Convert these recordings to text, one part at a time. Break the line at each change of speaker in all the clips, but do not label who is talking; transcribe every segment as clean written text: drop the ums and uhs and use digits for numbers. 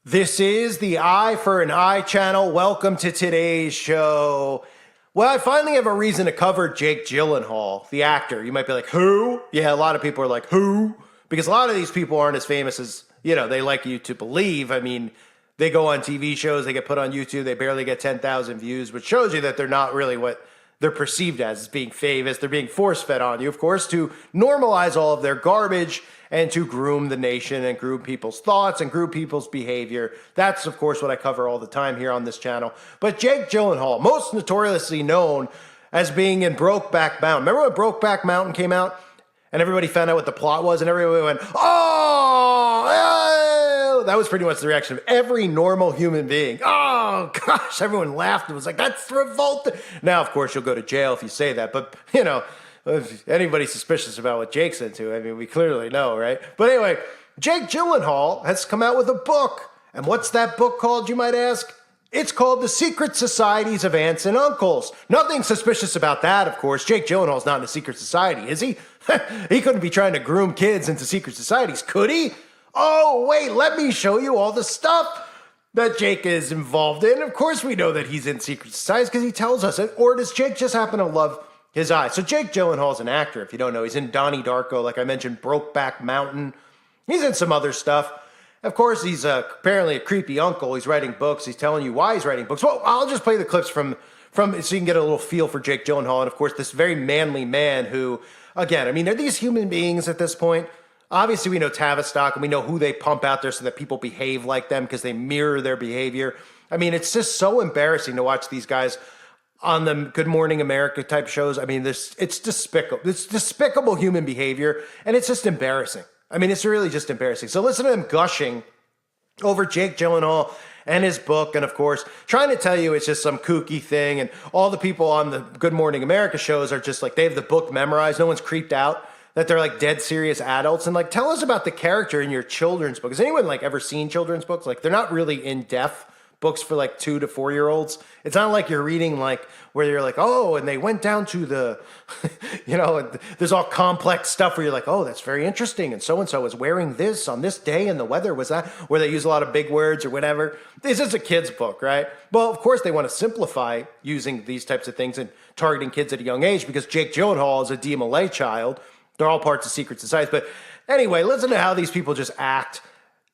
This is the Eye for an Eye channel. Welcome to today's show. Well, I finally have a reason to cover Jake Gyllenhaal, the actor. You might be like, who? Yeah, a lot of people are like, who? Because a lot of these people aren't as famous as, they like you to believe. I mean, they go on TV shows, they get put on YouTube, they barely get 10,000 views, which shows you that they're not really what they're perceived as being famous. They're being force-fed on you, of course, to normalize all of their garbage and to groom the nation and groom people's thoughts and groom people's behavior. That's, of course, what I cover all the time here on this channel. But Jake Gyllenhaal, most notoriously known as being in Brokeback Mountain. Remember when Brokeback Mountain came out and everybody found out what the plot was and everybody went, oh, that was pretty much the reaction of every normal human being. Oh, gosh, everyone laughed and was like, that's revolting. Now, of course, you'll go to jail if you say that, but, if anybody's suspicious about what Jake's into, I mean, we clearly know, right? But anyway, Jake Gyllenhaal has come out with a book. And what's that book called, you might ask? It's called The Secret Societies of Aunts and Uncles. Nothing suspicious about that, of course. Jake Gyllenhaal's not in a secret society, is he? He couldn't be trying to groom kids into secret societies, could he? Oh, wait, let me show you all the stuff that Jake is involved in. Of course we know that he's in secret societies because he tells us it. Or does Jake just happen to love his eyes? So Jake Gyllenhaal is an actor, if you don't know. He's in Donnie Darko, like I mentioned, Brokeback Mountain. He's in some other stuff. Of course, he's apparently a creepy uncle. He's writing books. He's telling you why he's writing books. Well, I'll just play the clips from so you can get a little feel for Jake Gyllenhaal. And of course, this very manly man who, again, I mean, are these human beings at this point? Obviously, we know Tavistock, and we know who they pump out there so that people behave like them because they mirror their behavior. I mean, it's just so embarrassing to watch these guys on the Good Morning America type shows. I mean, it's despicable. It's despicable human behavior, and it's just embarrassing. I mean, it's really just embarrassing. So listen to them gushing over Jake Gyllenhaal and his book, and of course, trying to tell you it's just some kooky thing, and all the people on the Good Morning America shows are just like, they have the book memorized. No one's creeped out that they're like dead serious adults. And like, tell us about the character in your children's book. Has anyone like ever seen children's books? Like, they're not really in-depth books for like 2 to 4 year olds. It's not like you're reading like where you're like, oh, and they went down to the, there's all complex stuff where you're like, oh, that's very interesting. And so is wearing this on this day and the weather was that, where they use a lot of big words or whatever. This is a kid's book, right? Well, of course they want to simplify using these types of things and targeting kids at a young age because Jake Gyllenhaal is a DMLA child. They're all parts of secret societies. But anyway, listen to how these people just act,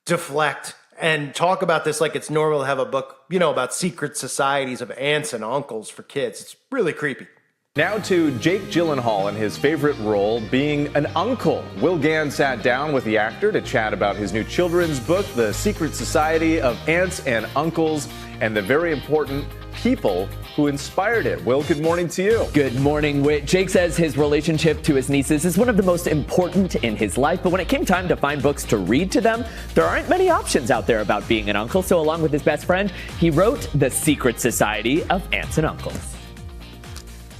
deflect, and talk about this like it's normal to have a book, about secret societies of aunts and uncles for kids. It's really creepy.
Now to Jake Gyllenhaal and his favorite role, being an uncle. Will Gann sat down with the actor to chat about his new children's book, The Secret Society of Aunts and Uncles, and the very important people who inspired it. Will, good morning to you.
Good morning, Whit. Jake says his relationship to his nieces is one of the most important in his life, but when it came time to find books to read to them, there aren't many options out there about being an uncle, so along with his best friend, he wrote The Secret Society of Aunts and Uncles.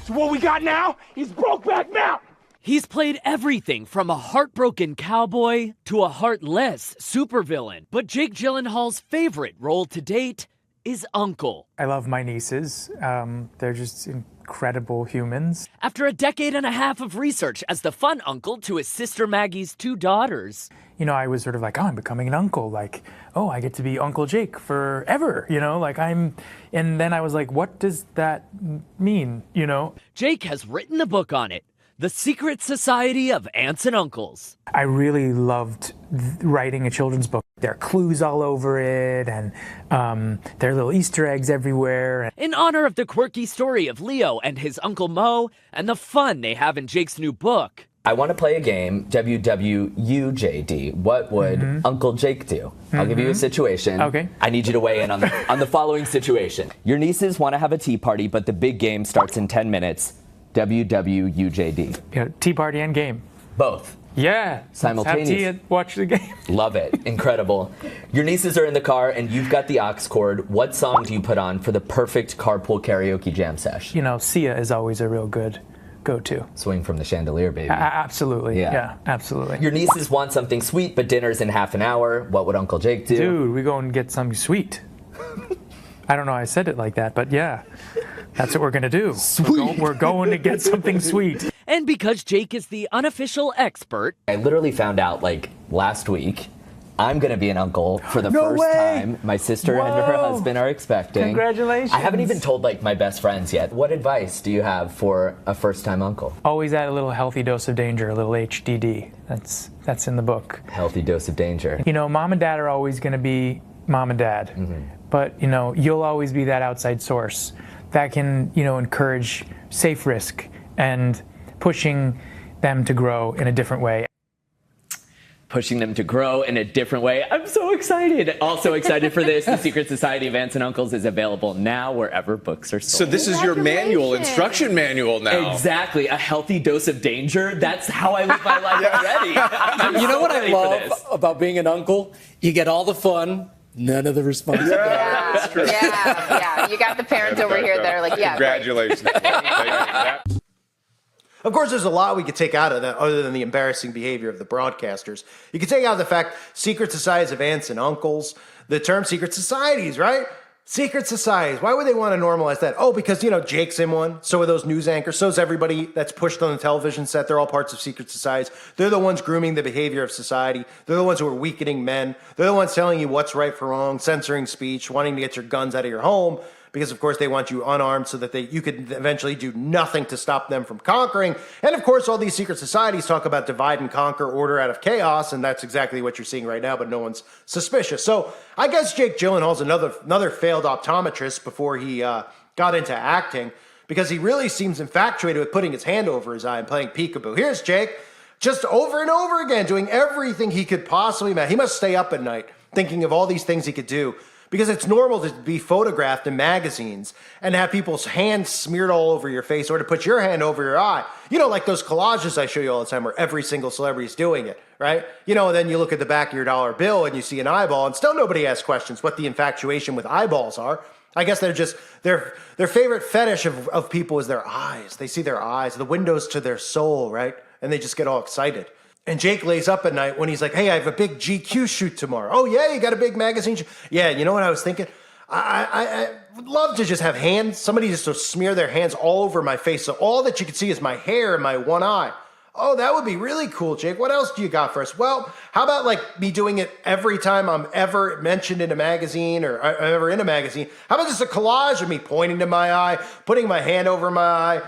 So what we got now is Brokeback Mountain.
He's played everything from a heartbroken cowboy to a heartless supervillain, but Jake Gyllenhaal's favorite role to date is uncle.
I love my nieces. They're just incredible humans.
After a decade and a half of research as the fun uncle to his sister Maggie's 2 daughters.
I was sort of like, oh, I'm becoming an uncle. Like, oh, I get to be Uncle Jake forever, and then I was like, what does that mean,
Jake has written a book on it, The Secret Society of Aunts and Uncles.
I really loved writing a children's book. There are clues all over it, and there are little Easter eggs everywhere.
In honor of the quirky story of Leo and his Uncle Mo, and the fun they have in Jake's new book.
I want to play a game, WWUJD. What would Uncle Jake do? I'll give you a situation.
Okay.
I need you to weigh in on the following situation. Your nieces want to have a tea party, but the big game starts in 10 minutes. WWUJD.
Tea party and game.
Both.
Yeah.
Simultaneous.
Have tea and watch the game.
Love it. Incredible. Your nieces are in the car and you've got the aux cord. What song do you put on for the perfect carpool karaoke jam sesh?
Sia is always a real good go-to.
Swing from the chandelier, baby.
Absolutely. Yeah, absolutely.
Your nieces want something sweet, but dinner's in half an hour. What would Uncle Jake do?
Dude, we go and get something sweet. I don't know I said it like that, but yeah. That's what we're going to do.
Sweet.
We're going to get something sweet.
And because Jake is the unofficial expert,
I literally found out last week I'm going to be an uncle for the
No
first
way.
time. My sister and her
Whoa.
husband are expecting.
Congratulations.
I haven't even told like my best friends yet. What advice do you have for a first-time uncle?
Always add a little healthy dose of danger, a little HDD. That's in the book.
Healthy dose of danger.
You know, mom and dad are always going to be mom and dad, but you know, you'll always be that outside source that can, you know, encourage safe risk and pushing them to grow in a different way.
Pushing them to grow in a different way. I'm so excited. Also excited for this. The Secret Society of Aunts and Uncles is available now wherever books are sold.
So this is your manual, instruction manual now.
Exactly. A healthy dose of danger. That's how I live my life already.
You know what I
ready for
love
this.
about being an uncle? You get all the fun, none of the responsibility.
Yeah. You got the parents over here that are like, yeah. Great.
Congratulations.
Of course, there's a lot we could take out of that other than the embarrassing behavior of the broadcasters. You could take out the fact secret societies of aunts and uncles, the term secret societies, right? Secret societies. Why would they want to normalize that? Oh, because, you know, Jake's in one. So are those news anchors. So is everybody that's pushed on the television set. They're all parts of secret societies. They're the ones grooming the behavior of society. They're the ones who are weakening men. They're the ones telling you what's right for wrong, censoring speech, wanting to get your guns out of your home. Because, of course, they want you unarmed so that you could eventually do nothing to stop them from conquering. And, of course, all these secret societies talk about divide and conquer, order out of chaos, and that's exactly what you're seeing right now, but no one's suspicious. So I guess Jake Gyllenhaal's another failed optometrist before he got into acting, because he really seems infatuated with putting his hand over his eye and playing peekaboo. Here's Jake, just over and over again, doing everything he could possibly imagine. He must stay up at night thinking of all these things he could do, because it's normal to be photographed in magazines and have people's hands smeared all over your face, or to put your hand over your eye. You know, like those collages I show you all the time where every single celebrity is doing it, right? You know, and then you look at the back of your dollar bill and you see an eyeball, and still nobody asks questions what the infatuation with eyeballs are. I guess they're just, their favorite fetish of people is their eyes. They see their eyes, the windows to their soul, right? And they just get all excited. And Jake lays up at night when he's like, hey, I have a big GQ shoot tomorrow. Oh, yeah, you got a big magazine shoot? Yeah, you know what I was thinking? I would love to just have hands, somebody just to smear their hands all over my face, so all that you can see is my hair and my one eye. Oh, that would be really cool, Jake. What else do you got for us? Well, how about like me doing it every time I'm ever mentioned in a magazine or ever in a magazine? How about just a collage of me pointing to my eye, putting my hand over my eye,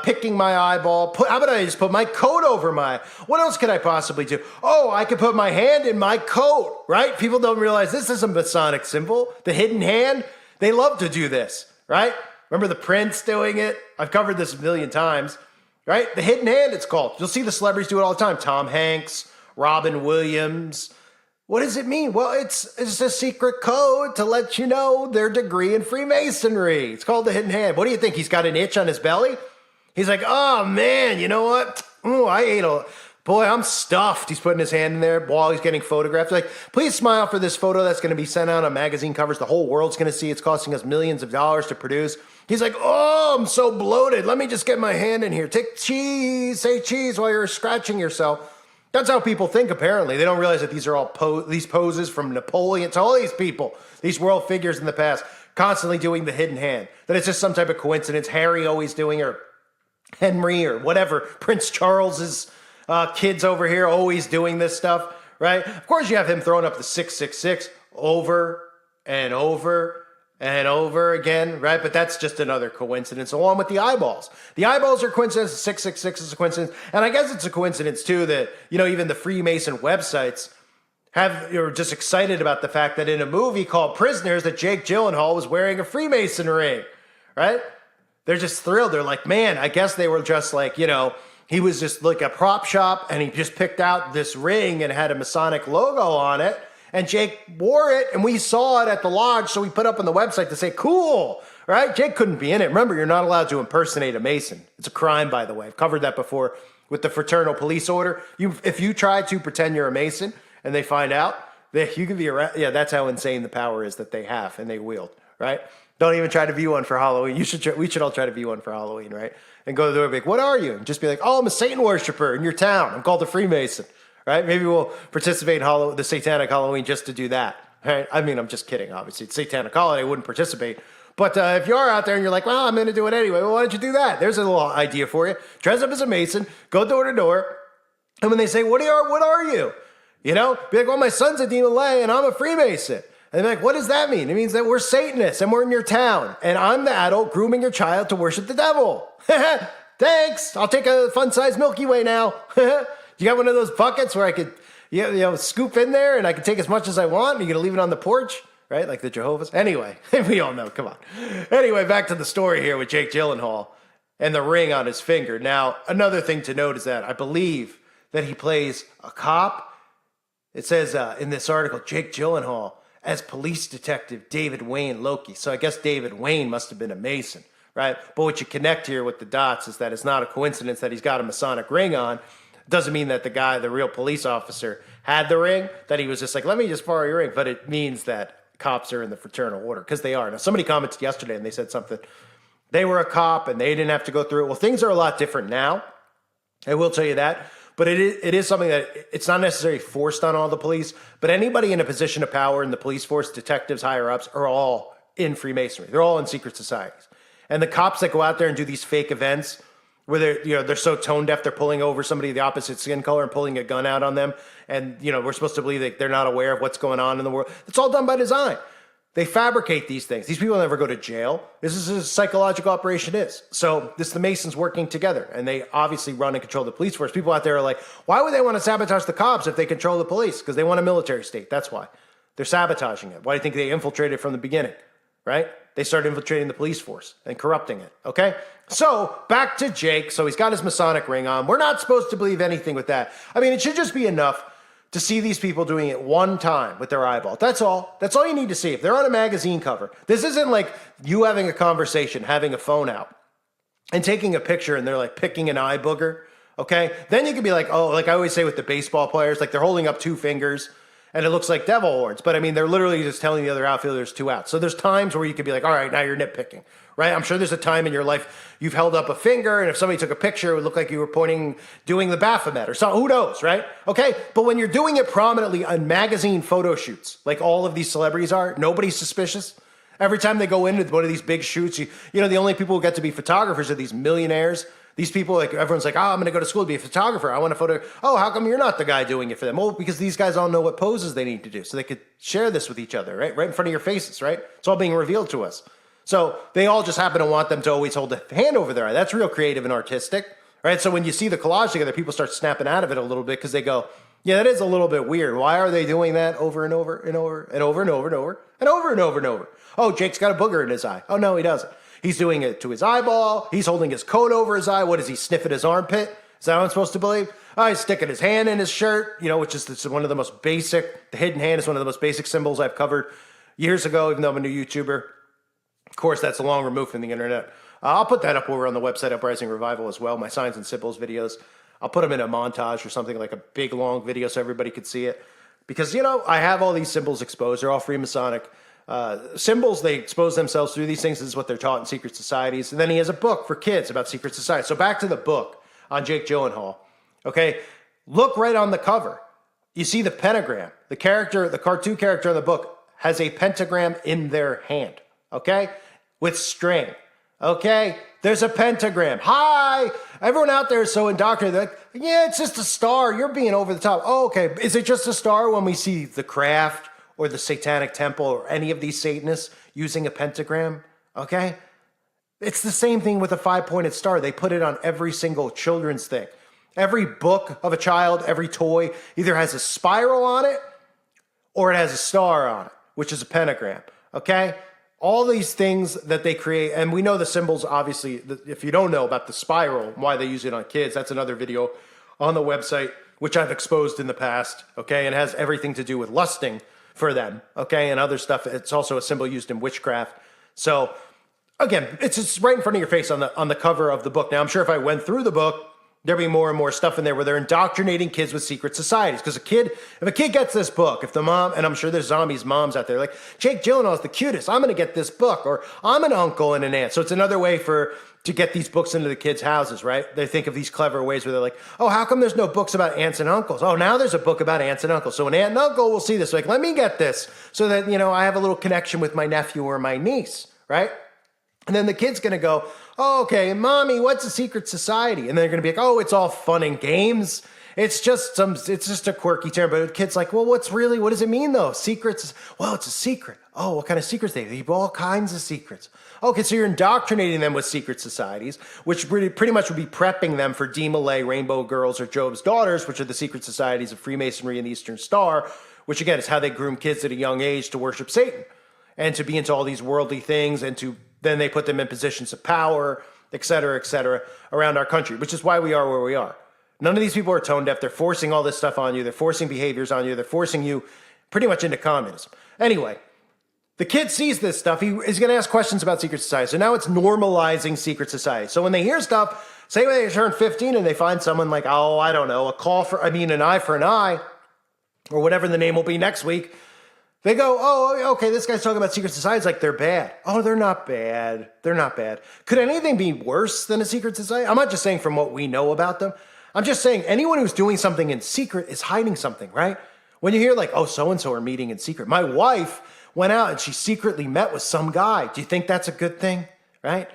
picking my eyeball. How about I just put my coat over my eye? What else could I possibly do? Oh, I could put my hand in my coat, right? People don't realize this is a Masonic symbol. The hidden hand, they love to do this, right? Remember the Prince doing it? I've covered this a million times, right? The hidden hand, it's called. You'll see the celebrities do it all the time. Tom Hanks, Robin Williams. What does it mean? Well, it's a secret code to let you know their degree in Freemasonry. It's called the hidden hand. What do you think? He's got an itch on his belly? He's like, oh, man, you know what? Oh, boy, I'm stuffed. He's putting his hand in there while he's getting photographed. Like, please smile for this photo that's going to be sent out on magazine covers. The whole world's going to see. It's costing us millions of dollars to produce. He's like, oh, I'm so bloated. Let me just get my hand in here. Take cheese. Say cheese while you're scratching yourself. That's how people think, apparently. They don't realize that these are all these poses from Napoleon to all these people, these world figures in the past, constantly doing the hidden hand. That it's just some type of coincidence. Harry always doing, or Henry, or whatever, Prince Charles's kids over here always doing this stuff, right? Of course, you have him throwing up the 666 over and over and over again, right? But that's just another coincidence, along with the eyeballs. The eyeballs are coincidence, 666 is a coincidence, and I guess it's a coincidence, too, that, you know, even the Freemason websites you're just excited about the fact that in a movie called Prisoners that Jake Gyllenhaal was wearing a Freemason ring, right? They're just thrilled. They're like, man, I guess they were just like, you know, he was just like a prop shop and he just picked out this ring and had a Masonic logo on it. And Jake wore it and we saw it at the lodge. So we put up on the website to say, cool, right? Jake couldn't be in it. Remember, you're not allowed to impersonate a Mason. It's a crime, by the way. I've covered that before with the fraternal police order. If you try to pretend you're a Mason and they find out, that you can be arrested. Yeah, that's how insane the power is that they have and they wield, right? Don't even try to be one for Halloween. We should all try to be one for Halloween, right? And go to the door and be like, what are you? And just be like, oh, I'm a Satan worshiper in your town. I'm called a Freemason, right? Maybe we'll participate in the Satanic Halloween just to do that, right? I mean, I'm just kidding, obviously. It's Satanic holiday. I wouldn't participate. But if you are out there and you're like, well, I'm going to do it anyway, well, why don't you do that? There's a little idea for you. Dress up as a Mason, go door to door, and when they say, what are you? You know, be like, well, my son's a demon lay and I'm a Freemason. And they're like, what does that mean? It means that we're Satanists and we're in your town. And I'm the adult grooming your child to worship the devil. Thanks. I'll take a fun-sized Milky Way now. You got one of those buckets where I could, scoop in there and I can take as much as I want? And you're going to leave it on the porch? Right? Like the Jehovah's? Anyway, we all know. Come on. Anyway, back to the story here with Jake Gyllenhaal and the ring on his finger. Now, another thing to note is that I believe that he plays a cop. It says in this article, Jake Gyllenhaal as police detective David Wayne Loki. So I guess David Wayne must have been a Mason, right? But what you connect here with the dots is that it's not a coincidence that he's got a Masonic ring on. Doesn't mean that the real police officer, had the ring, that he was just like, let me just borrow your ring. But it means that cops are in the fraternal order, because they are. Now, somebody commented yesterday and they said something. They were a cop and they didn't have to go through it. Well, things are a lot different now. I will tell you that. But it is something that it's not necessarily forced on all the police, but anybody in a position of power in the police force, detectives, higher ups, are all in Freemasonry. They're all in secret societies. And the cops that go out there and do these fake events where they're so tone deaf, they're pulling over somebody of the opposite skin color and pulling a gun out on them. And, we're supposed to believe that they're not aware of what's going on in the world. It's all done by design. They fabricate these things. These people never go to jail. This is a psychological operation is. So the Masons working together, and they obviously run and control the police force. People out there are like, why would they want to sabotage the cops if they control the police? Because they want a military state. That's why. They're sabotaging it. Why do you think they infiltrated from the beginning, right? They started infiltrating the police force and corrupting it, okay? So back to Jake. So he's got his Masonic ring on. We're not supposed to believe anything with that. I mean, it should just be enough to see these people doing it one time with their eyeball. That's all. That's all you need to see. If they're on a magazine cover, this isn't like you having a conversation, having a phone out, and taking a picture and they're like picking an eye booger, okay? Then you could be like, oh, like I always say with the baseball players, like they're holding up two fingers and it looks like devil horns. But I mean, they're literally just telling the other outfielders two outs. So there's times where you could be like, all right, now you're nitpicking, right? I'm sure there's a time in your life you've held up a finger, and if somebody took a picture, it would look like you were doing the Baphomet or something. Who knows, right? Okay, but when you're doing it prominently on magazine photo shoots, like all of these celebrities are, nobody's suspicious. Every time they go into one of these big shoots, the only people who get to be photographers are these millionaires. These people, like everyone's like, oh, I'm going to go to school to be a photographer. I want a photo. Oh, how come you're not the guy doing it for them? Well, because these guys all know what poses they need to do, so they could share this with each other, right? Right in front of your faces, right? It's all being revealed to us. So they all just happen to want them to always hold a hand over their eye. That's real creative and artistic, right? So when you see the collage together, people start snapping out of it a little bit because they go, yeah, that is a little bit weird. Why are they doing that over and over and over and over and over and over and over and over and over? Oh, Jake's got a booger in his eye. Oh, no, he doesn't. He's doing it to his eyeball. He's holding his coat over his eye. What is he, sniffing his armpit? Is that what I'm supposed to believe? Oh, he's sticking his hand in his shirt, which is one of the most basic. The hidden hand is one of the most basic symbols I've covered years ago, even though I'm a new YouTuber. Of course, that's a long remove from the internet. I'll put that up over on the website, Uprising Revival, as well, my signs and symbols videos. I'll put them in a montage or something, like a big, long video so everybody could see it. Because, I have all these symbols exposed. They're all Freemasonic symbols. They expose themselves through these things. This is what they're taught in secret societies. And then he has a book for kids about secret societies. So back to the book on Jake Gyllenhaal. Okay, look right on the cover. You see the pentagram. The cartoon character in the book has a pentagram in their hand. Okay, with string. Okay, there's a pentagram. Hi, everyone out there is so indoctrinated. They're like, yeah, it's just a star. You're being over the top. Oh, okay. Is it just a star when we see the Craft or the Satanic Temple or any of these Satanists using a pentagram? Okay, it's the same thing with a 5-pointed star. They put it on every single children's thing. Every book of a child, every toy either has a spiral on it or it has a star on it, which is a pentagram. Okay. All these things that they create, and we know the symbols, obviously, if you don't know about the spiral, why they use it on kids, that's another video on the website, which I've exposed in the past, okay, and it has everything to do with lusting for them, okay, and other stuff. It's also a symbol used in witchcraft. So, again, it's just right in front of your face on the cover of the book. Now, I'm sure if I went through the book, there'll be more and more stuff in there where they're indoctrinating kids with secret societies. Because if a kid gets this book, if the mom, and I'm sure there's zombies moms out there, like, Jake Gyllenhaal is the cutest, I'm going to get this book, or I'm an uncle and an aunt. So it's another way to get these books into the kids' houses, right? They think of these clever ways where they're like, oh, how come there's no books about aunts and uncles? Oh, now there's a book about aunts and uncles. So an aunt and uncle will see this, like, let me get this so that, I have a little connection with my nephew or my niece, right? And then the kid's going to go, oh, okay, mommy, what's a secret society? And they're going to be like, oh, it's all fun and games. It's just a quirky term, but the kid's like, well, what does it mean though? Secrets, well, it's a secret. Oh, what kind of secrets? They have all kinds of secrets. Okay, so you're indoctrinating them with secret societies, which pretty much would be prepping them for D-Malay, Rainbow Girls, or Job's Daughters, which are the secret societies of Freemasonry and the Eastern Star, which again is how they groom kids at a young age to worship Satan and to be into all these worldly things, and then they put them in positions of power, et cetera, around our country, which is why we are where we are. None of these people are tone deaf. They're forcing all this stuff on you. They're forcing behaviors on you. They're forcing you pretty much into communism. Anyway, the kid sees this stuff. He is going to ask questions about secret society. So now it's normalizing secret society. So when they hear stuff, say when they turn 15 and they find someone like, oh, I don't know, an eye for an eye, or whatever the name will be next week, they go, oh, okay, this guy's talking about secret societies like they're bad. Oh, they're not bad. They're not bad. Could anything be worse than a secret society? I'm not just saying from what we know about them. I'm just saying anyone who's doing something in secret is hiding something, right? When you hear like, oh, so-and-so are meeting in secret. My wife went out and she secretly met with some guy. Do you think that's a good thing, right?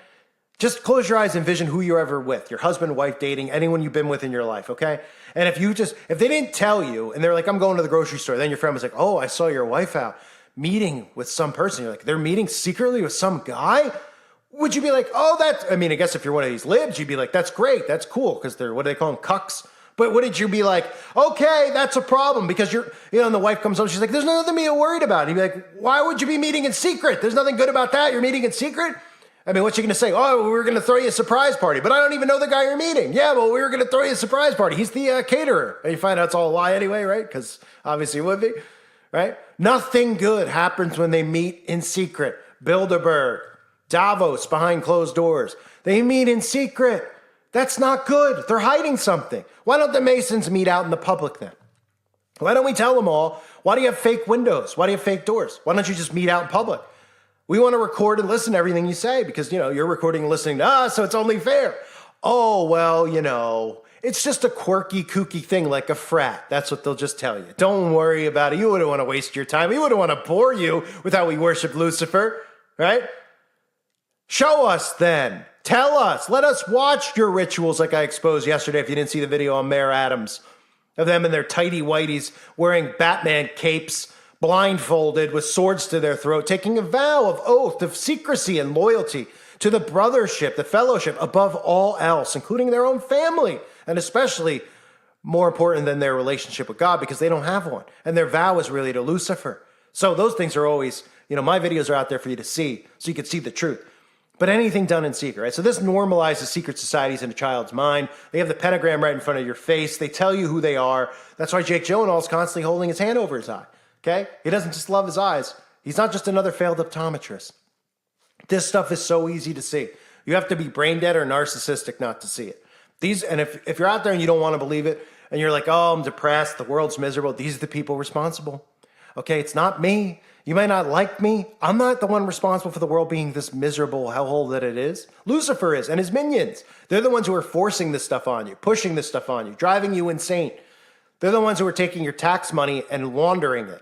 Just close your eyes and envision who you're ever with, your husband, wife, dating, anyone you've been with in your life, okay? And if they didn't tell you and they're like, I'm going to the grocery store, then your friend was like, oh, I saw your wife out meeting with some person. You're like, they're meeting secretly with some guy? Would you be like, oh, I guess if you're one of these libs, you'd be like, that's great, that's cool, because what do they call them, cucks? But wouldn't you be like, okay, that's a problem, because and the wife comes home, she's like, there's nothing to be worried about. And you'd be like, why would you be meeting in secret? There's nothing good about that, you're meeting in secret? What's you going to say? Oh, we were going to throw you a surprise party, but I don't even know the guy you're meeting. Yeah, well, we were going to throw you a surprise party. He's the caterer. And you find out it's all a lie anyway, right? Because obviously it would be, right? Nothing good happens when they meet in secret. Bilderberg, Davos, behind closed doors. They meet in secret. That's not good. They're hiding something. Why don't the Masons meet out in the public then? Why don't we tell them all, why do you have fake windows? Why do you have fake doors? Why don't you just meet out in public? We want to record and listen to everything you say because, you're recording and listening to us, so it's only fair. Oh, well, it's just a quirky, kooky thing like a frat. That's what they'll just tell you. Don't worry about it. You wouldn't want to waste your time. We wouldn't want to bore you with how we worship Lucifer, right? Show us then. Tell us. Let us watch your rituals like I exposed yesterday if you didn't see the video on Mayor Adams of them in their tighty whities wearing Batman capes, blindfolded with swords to their throat, taking a vow of oath of secrecy and loyalty to the brothership, the fellowship above all else, including their own family, and especially more important than their relationship with God because they don't have one. And their vow is really to Lucifer. So those things are always, my videos are out there for you to see so you can see the truth. But anything done in secret, right? So this normalizes secret societies in a child's mind. They have the pentagram right in front of your face. They tell you who they are. That's why Jake Gyllenhaal is constantly holding his hand over his eye. Okay? He doesn't just love his eyes. He's not just another failed optometrist. This stuff is so easy to see. You have to be brain dead or narcissistic not to see it. If you're out there and you don't want to believe it, and you're like, oh, I'm depressed, the world's miserable, these are the people responsible. Okay, it's not me. You might not like me. I'm not the one responsible for the world being this miserable hellhole that it is. Lucifer is, and his minions. They're the ones who are forcing this stuff on you, pushing this stuff on you, driving you insane. They're the ones who are taking your tax money and laundering it.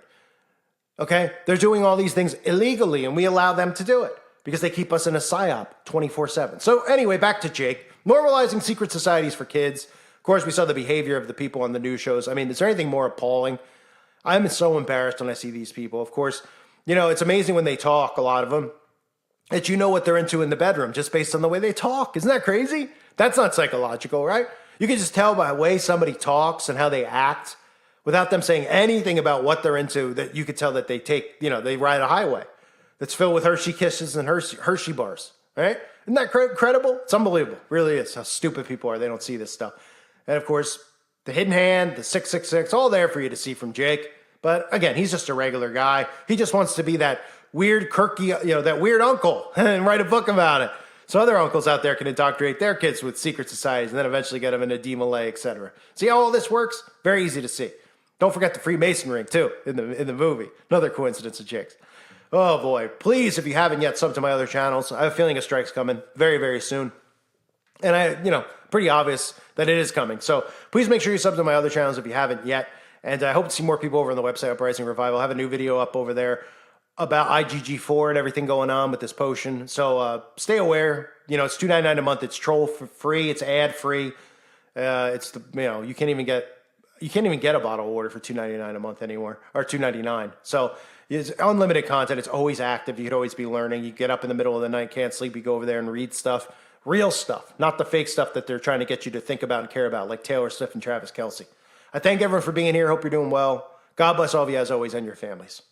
Okay? They're doing all these things illegally, and we allow them to do it because they keep us in a psyop 24/7. So anyway, back to Jake. Normalizing secret societies for kids. Of course, we saw the behavior of the people on the news shows. Is there anything more appalling? I'm so embarrassed when I see these people. Of course, it's amazing when they talk, a lot of them, that you know what they're into in the bedroom just based on the way they talk. Isn't that crazy? That's not psychological, right? You can just tell by the way somebody talks and how they act without them saying anything about what they're into, that you could tell that they they ride a highway that's filled with Hershey Kisses and Hershey bars, right? Isn't that credible? It's unbelievable. It really is how stupid people are. They don't see this stuff. And of course, the hidden hand, the 666, all there for you to see from Jake. But again, he's just a regular guy. He just wants to be that weird, quirky, that weird uncle and write a book about it. So other uncles out there can indoctrinate their kids with secret societies and then eventually get them into D-Malay, etc. See how all this works? Very easy to see. Don't forget the Freemason ring, too, in the movie. Another coincidence of Jake's. Oh, boy. Please, if you haven't yet, sub to my other channels. I have a feeling a strike's coming very, very soon. And pretty obvious that it is coming. So please make sure you sub to my other channels if you haven't yet. And I hope to see more people over on the website, Uprising Revival. I have a new video up over there about IgG4 and everything going on with this potion. So stay aware. It's $2.99 a month. It's troll free. It's ad free. You can't even get you can't even get a bottle of water for $2.99 a month anymore, or $2.99. So it's unlimited content. It's always active. You could always be learning. You get up in the middle of the night, can't sleep. You go over there and read stuff, real stuff, not the fake stuff that they're trying to get you to think about and care about, like Taylor Swift and Travis Kelce. I thank everyone for being here. Hope you're doing well. God bless all of you as always and your families.